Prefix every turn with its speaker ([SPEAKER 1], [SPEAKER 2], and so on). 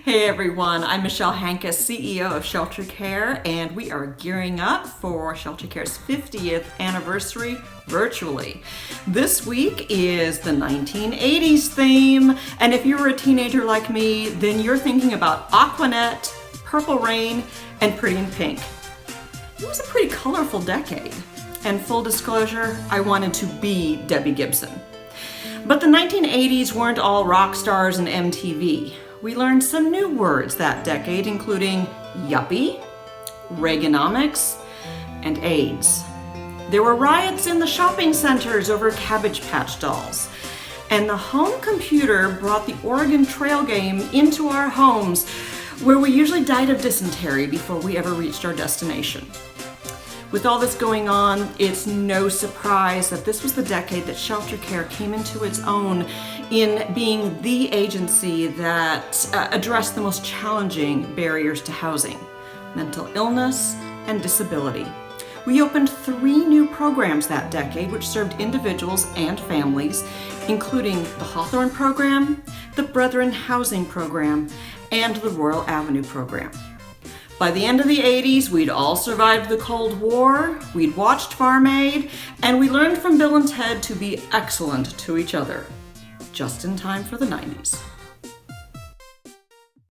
[SPEAKER 1] Hey everyone, I'm Michelle Hankus, CEO of Shelter Care, and we are gearing up for Shelter Care's 50th anniversary virtually. This week is the 1980s theme, and if you were a teenager like me, then you're thinking about Aquanet, Purple Rain, and Pretty in Pink. It was a pretty colorful decade, and full disclosure, I wanted to be Debbie Gibson. But the 1980s weren't all rock stars and MTV. We learned some new words that decade, including yuppie, Reaganomics, and AIDS. There were riots in the shopping centers over Cabbage Patch dolls. And the home computer brought the Oregon Trail game into our homes, where we usually died of dysentery before we ever reached our destination. With all this going on, it's no surprise that this was the decade that Shelter Care came into its own in being the agency that addressed the most challenging barriers to housing: mental illness and disability. We opened 3 new programs that decade which served individuals and families, including the Hawthorne Program, the Brethren Housing Program, and the Royal Avenue Program. By the end of the 80s, we'd all survived the Cold War, we'd watched Farm Aid, and we learned from Bill and Ted to be excellent to each other, just in time for the 90s.